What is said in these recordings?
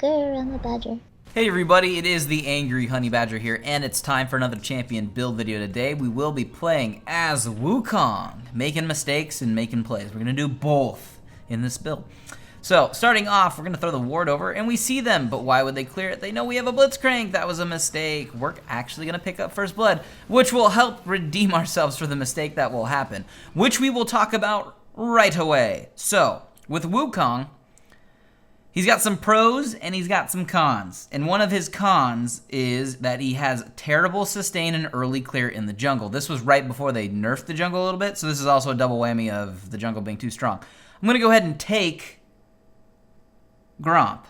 TheAngryHoneyBadger. Hey everybody, it is the Angry Honey Badger here, and it's time for another champion build video today. We will be playing as Wukong, making mistakes and making plays. We're going to do both in this build. So, starting off, we're going to throw the ward over, and we see them, but why would they clear it? They know we have a Blitzcrank. That was a mistake. We're actually going to pick up First Blood, which will help redeem ourselves for the mistake that will happen, which we will talk about right away. So, with Wukong, he's got some pros and he's got some cons. And one of his cons is that he has terrible sustain and early clear in the jungle. This was right before they nerfed the jungle a little bit, so this is also a double whammy of the jungle being too strong. I'm going to go ahead and take Gromp,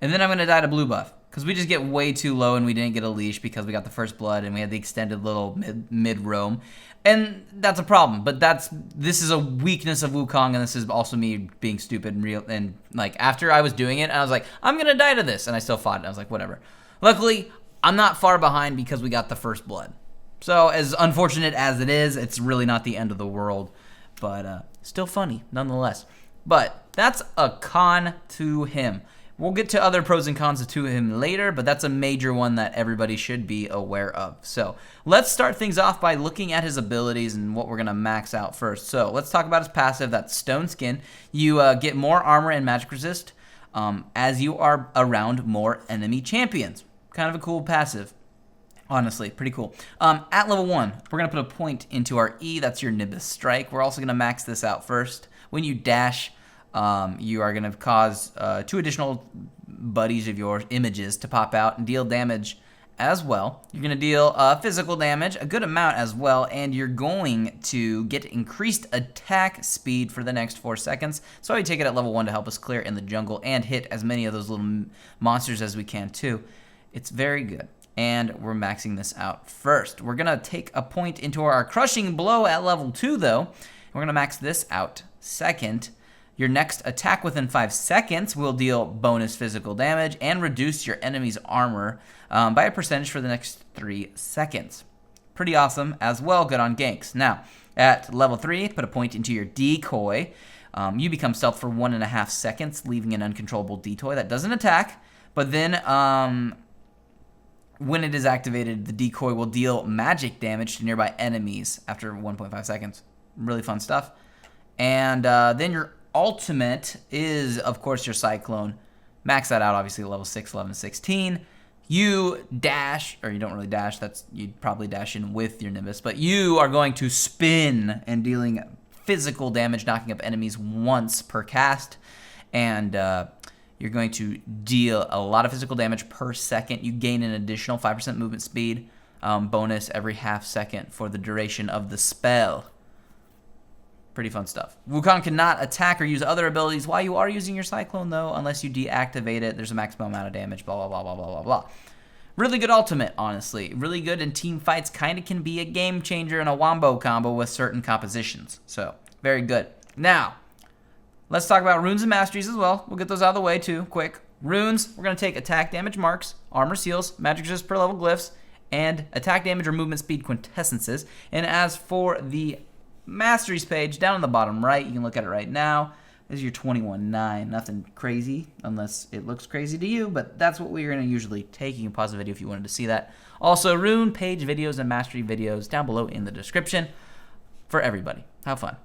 and then I'm going to die to blue buff, because we just get way too low and we didn't get a leash because we got the first blood and we had the extended little mid roam. And that's a problem, but this is a weakness of Wukong, and this is also me being stupid and real. And like after I was doing it, I was like, I'm gonna die to this, and I still fought it. And I was like, whatever. Luckily, I'm not far behind because we got the first blood. So as unfortunate as it is, it's really not the end of the world, but still funny nonetheless. But that's a con to him. We'll get to other pros and cons to him later, but that's a major one that everybody should be aware of. So let's start things off by looking at his abilities and what we're going to max out first. So let's talk about his passive. That's Stone Skin. You get more armor and magic resist as you are around more enemy champions. Kind of a cool passive. Honestly, pretty cool. At level 1, we're going to put a point into our E. That's your Nimbus Strike. We're also going to max this out first. When you dash, you are going to cause 2 additional buddies of your images to pop out and deal damage as well. You're going to deal physical damage, a good amount as well, and you're going to get increased attack speed for the next 4 seconds. So I take it at level 1 to help us clear in the jungle and hit as many of those little monsters as we can too. It's very good. And we're maxing this out first. We're going to take a point into our Crushing Blow at level 2 though. We're going to max this out second. Your next attack within 5 seconds will deal bonus physical damage and reduce your enemy's armor by a percentage for the next 3 seconds. Pretty awesome as well, good on ganks. Now, at level 3, put a point into your decoy. You become stealth for 1.5 seconds, leaving an uncontrollable decoy that doesn't attack, but then when it is activated, the decoy will deal magic damage to nearby enemies after 1.5 seconds. Really fun stuff. And then your ultimate is, of course, your Cyclone. Max that out, obviously, level 6, 11, 16. You dash, or you don't really dash. You'd probably dash in with your Nimbus. But you are going to spin and dealing physical damage, knocking up enemies once per cast. And you're going to deal a lot of physical damage per second. You gain an additional 5% movement speed bonus every half second for the duration of the spell. Pretty fun stuff. Wukong cannot attack or use other abilities while you are using your Cyclone, though, unless you deactivate it. There's a maximum amount of damage, blah, blah, blah, blah, blah, blah, blah. Really good ultimate, honestly. Really good in team fights. Kind of can be a game changer in a wombo combo with certain compositions. So, very good. Now, let's talk about runes and masteries as well. We'll get those out of the way, too, quick. Runes, we're going to take attack damage marks, armor seals, magic resist per level glyphs, and attack damage or movement speed quintessences. And as for the Masteries page, down on the bottom right, you can look at it right now. This is your 21.9. Nothing crazy, unless it looks crazy to you, but that's what we're going to usually take. You can pause the video if you wanted to see that. Also, rune page videos and mastery videos down below in the description for everybody. Have fun.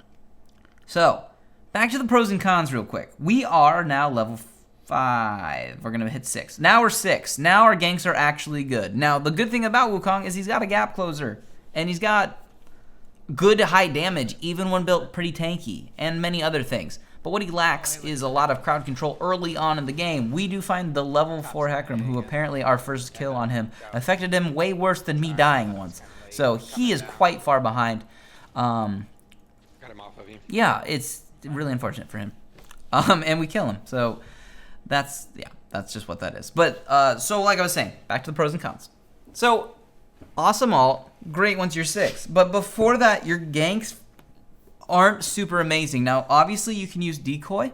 So, back to the pros and cons real quick. We are now level 5. We're going to hit 6. Now we're 6. Now our ganks are actually good. Now, the good thing about Wukong is he's got a gap closer, and he's got good high damage, even when built pretty tanky, and many other things. But what he lacks is a lot of crowd control early on in the game. We do find the level 4 Hecarim, who apparently our first kill on him affected him way worse than me dying once. So he is quite far behind. Got him off of you. Yeah, it's really unfortunate for him. And we kill him. So that's just what that is. But so like I was saying, back to the pros and cons. So awesome ult, great once you're 6. But before that, your ganks aren't super amazing. Now, obviously, you can use decoy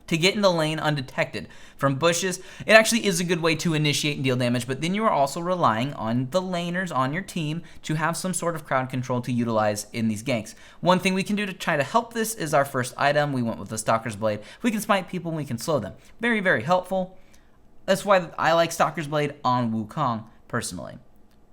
to get in the lane undetected from bushes. It actually is a good way to initiate and deal damage, but then you are also relying on the laners on your team to have some sort of crowd control to utilize in these ganks. One thing we can do to try to help this is our first item. We went with the Stalker's Blade. We can smite people and we can slow them. Very, very helpful. That's why I like Stalker's Blade on Wukong, personally.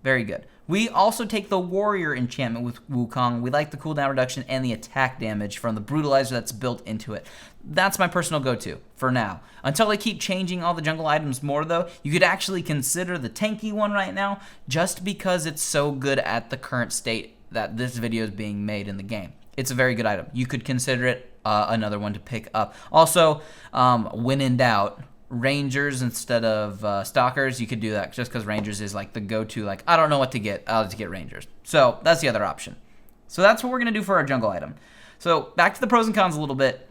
Very good. We also take the Warrior enchantment with Wukong. We like the cooldown reduction and the attack damage from the Brutalizer that's built into it. That's my personal go-to for now. Until they keep changing all the jungle items more, though, you could actually consider the tanky one right now just because it's so good at the current state that this video is being made in the game. It's a very good item. You could consider it another one to pick up. Also, when in doubt, Rangers instead of Stalkers, you could do that just because Rangers is like the go-to, like, I don't know what to get, I'll just get Rangers. So that's the other option. So that's what we're going to do for our jungle item. So back to the pros and cons a little bit.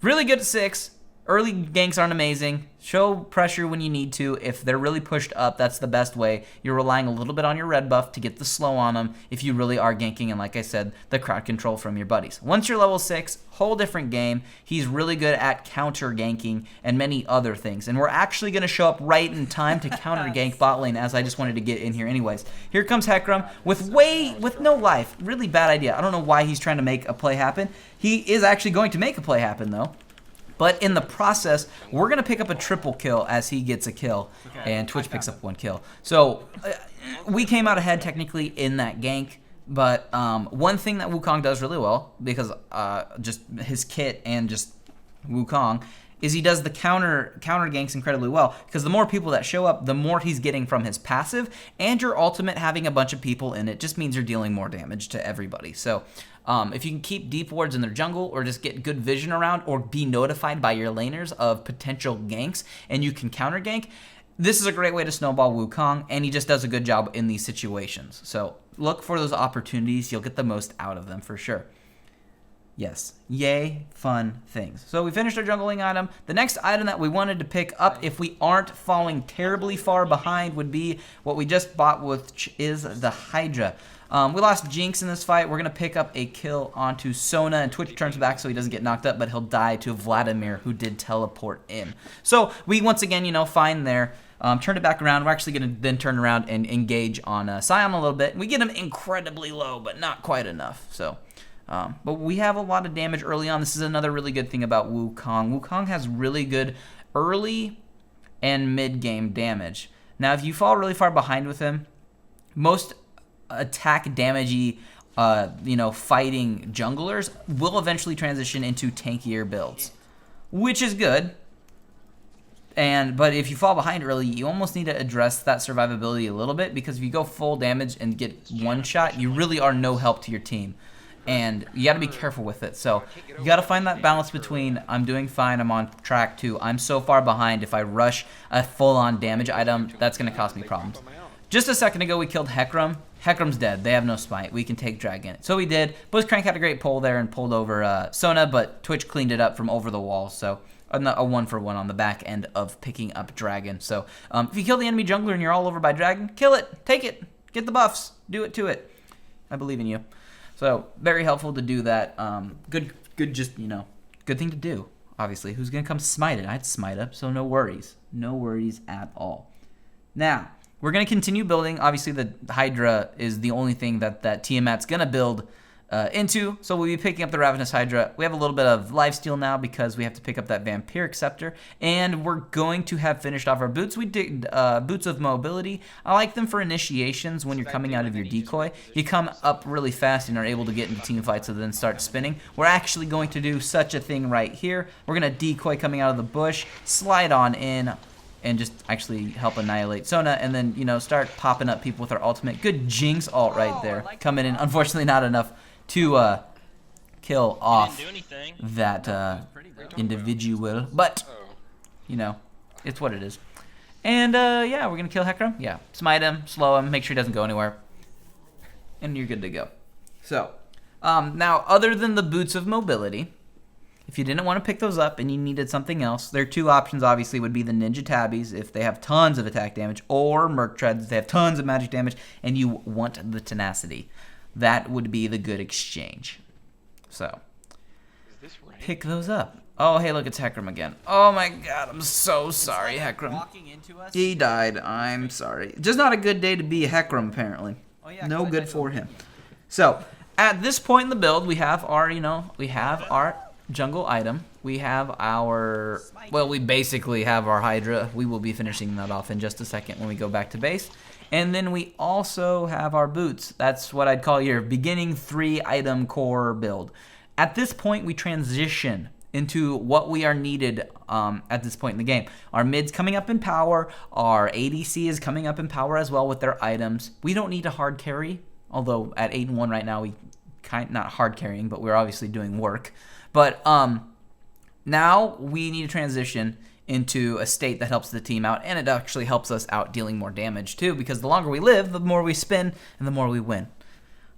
Really good at 6. Early ganks aren't amazing. Show pressure when you need to. If they're really pushed up, that's the best way. You're relying a little bit on your red buff to get the slow on them if you really are ganking, and like I said, the crowd control from your buddies. Once you're level 6, whole different game. He's really good at counter ganking and many other things. And we're actually going to show up right in time to counter gank bot lane, as I just wanted to get in here anyways. Here comes Hecarim with no life. Really bad idea. I don't know why he's trying to make a play happen. He is actually going to make a play happen, though. But in the process, we're going to pick up a triple kill as he gets a kill, and Twitch picks up 1 kill. So we came out ahead technically in that gank, but one thing that Wukong does really well, because just his kit and just Wukong, is he does the counter ganks incredibly well, because the more people that show up, the more he's getting from his passive, and your ultimate having a bunch of people in it just means you're dealing more damage to everybody. So if you can keep deep wards in their jungle, or just get good vision around, or be notified by your laners of potential ganks, and you can counter gank, this is a great way to snowball Wukong, and he just does a good job in these situations. So look for those opportunities. You'll get the most out of them for sure. Yes, yay, fun things. So we finished our jungling item. The next item that we wanted to pick up, if we aren't falling terribly far behind, would be what we just bought, which is the Hydra. We lost Jinx in this fight. We're going to pick up a kill onto Sona, and Twitch turns back so he doesn't get knocked up, but he'll die to Vladimir, who did teleport in. So we once again, find there, turn it back around. We're actually going to then turn around and engage on Sion a little bit. We get him incredibly low, but not quite enough. So, but we have a lot of damage early on. This is another really good thing about Wukong. Wukong has really good early and mid-game damage. Now, if you fall really far behind with him, most attack damagey fighting junglers will eventually transition into tankier builds, which is good. But if you fall behind early, you almost need to address that survivability a little bit, because if you go full damage and get one shot, you really are no help to your team, and you got to be careful with it. So you got to find that balance between I'm doing fine, I'm on track, to I'm so far behind, if I rush a full-on damage item, that's going to cause me problems. Just a second ago, we killed Hecarim. Hecarim's dead. They have no smite. We can take Dragon. So we did. Blitzcrank had a great pull there and pulled over Sona, but Twitch cleaned it up from over the wall. So a 1-for-1 on the back end of picking up Dragon. So if you kill the enemy jungler and you're all over by Dragon, kill it. Take it. Get the buffs. Do it to it. I believe in you. So very helpful to do that. Good thing to do, obviously. Who's going to come smite it? I'd smite up, so no worries. No worries at all. Now, we're going to continue building. Obviously, the Hydra is the only thing that Tiamat's going to build into. So we'll be picking up the Ravenous Hydra. We have a little bit of lifesteal now because we have to pick up that Vampiric Scepter. And we're going to have finished off our boots. We did Boots of Mobility. I like them for initiations when you're coming out of your decoy. You come up really fast and are able to get into team fights and then start spinning. We're actually going to do such a thing right here. We're going to decoy coming out of the bush, slide on in, and just actually help annihilate Sona, and then, start popping up people with our ultimate. Good Jinx ult right there. Coming in. Unfortunately, not enough to kill off that individual. But, it's what it is. And, yeah, we're going to kill Hecarim. Yeah. Smite him, slow him, make sure he doesn't go anywhere. And you're good to go. So, now, other than the Boots of Mobility, if you didn't want to pick those up and you needed something else, their two options obviously would be the Ninja Tabbies if they have tons of attack damage, or Merc Treads if they have tons of magic damage and you want the tenacity. That would be the good exchange. So, pick those up. Oh, hey, look, it's Hecarim again. Oh my god, I'm so sorry, Hecarim. He died. I'm sorry. Just not a good day to be Hecarim, apparently. No good for him. So, at this point in the build, we have our, jungle item. We have our, well, we basically have our Hydra. We will be finishing that off in just a second when we go back to base. And then we also have our boots. That's what I'd call your beginning 3-item core build. At this point, we transition into what we are needed at this point in the game. Our mid's coming up in power. Our ADC is coming up in power as well with their items. We don't need a hard carry, although at 8-1 right now, we not hard carrying, but we're obviously doing work. But now we need to transition into a state that helps the team out, and it actually helps us out dealing more damage too, because the longer we live, the more we spin, and the more we win.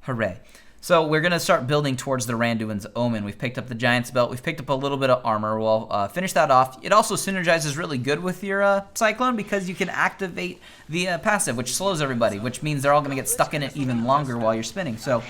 Hooray. So we're going to start building towards the Randuins Omen. We've picked up the Giant's Belt. We've picked up a little bit of armor. We'll finish that off. It also synergizes really good with your Cyclone because you can activate the passive, which slows everybody, which means they're all going to get stuck in it even longer while you're spinning. So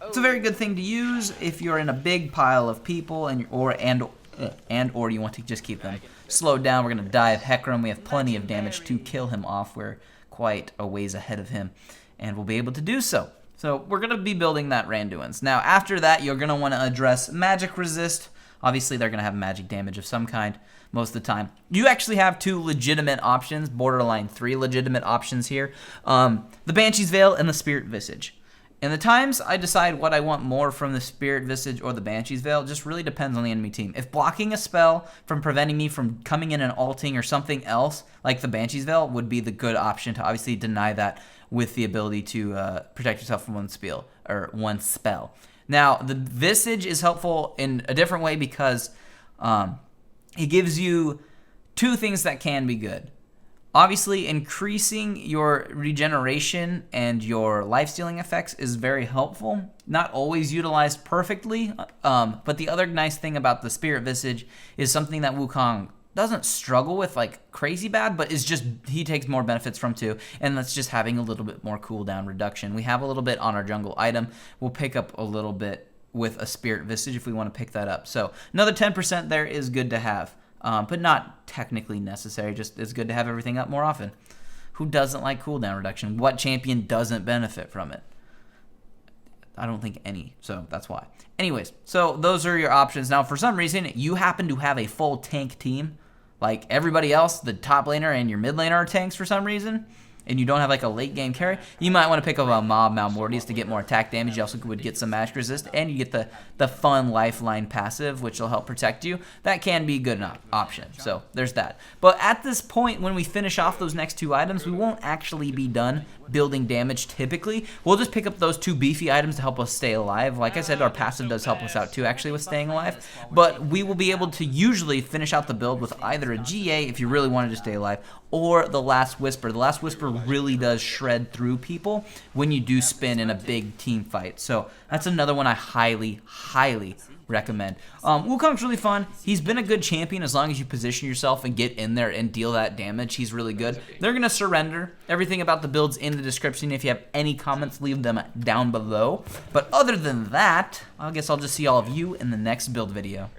it's a very good thing to use if you're in a big pile of people or you want to just keep them slowed down. We're going to dive Hecarim. We have plenty of damage to kill him off. We're quite a ways ahead of him, and we'll be able to do so. So we're going to be building that Randuins. Now, after that, you're going to want to address magic resist. Obviously, they're going to have magic damage of some kind most of the time. You actually have 2 legitimate options, borderline 3 legitimate options here. The Banshees Veil and the Spirit Visage. And the times I decide what I want more from the Spirit Visage or the Banshees Veil just really depends on the enemy team. If blocking a spell from preventing me from coming in and ulting or something else, like the Banshees Veil, would be the good option to obviously deny that with the ability to protect yourself from one spell. Now, the Visage is helpful in a different way because it gives you 2 things that can be good. Obviously, increasing your regeneration and your life-stealing effects is very helpful. Not always utilized perfectly, but the other nice thing about the Spirit Visage is something that Wukong doesn't struggle with like crazy bad, but is just, he takes more benefits from too, and that's just having a little bit more cooldown reduction. We have a little bit on our jungle item. We'll pick up a little bit with a Spirit Visage if we want to pick that up. So another 10% there is good to have. But not technically necessary, just it's good to have everything up more often. Who doesn't like cooldown reduction? What champion doesn't benefit from it? I don't think any, so that's why. Anyways, so those are your options. Now, for some reason, you happen to have a full tank team, like everybody else, the top laner and your mid laner are tanks for some reason, and you don't have like a late game carry, you might want to pick up a Mob Malmortius to get more attack damage. You also would get some magic resist, and you get the fun lifeline passive, which will help protect you. That can be a good option, so there's that. But at this point, when we finish off those next 2 items, we won't actually be done building damage typically. We'll just pick up those 2 beefy items to help us stay alive. Like I said, our passive does help us out too, actually, with staying alive. But we will be able to usually finish out the build with either a GA, if you really wanted to stay alive, or the Last Whisper. The Last Whisper really does shred through people when you do spin in a big team fight. So that's another one I highly, highly recommend. Wukong's really fun. He's been a good champion as long as you position yourself and get in there and deal that damage. He's really good. They're going to surrender. Everything about the build's in the description. If you have any comments, leave them down below. But other than that, I guess I'll just see all of you in the next build video.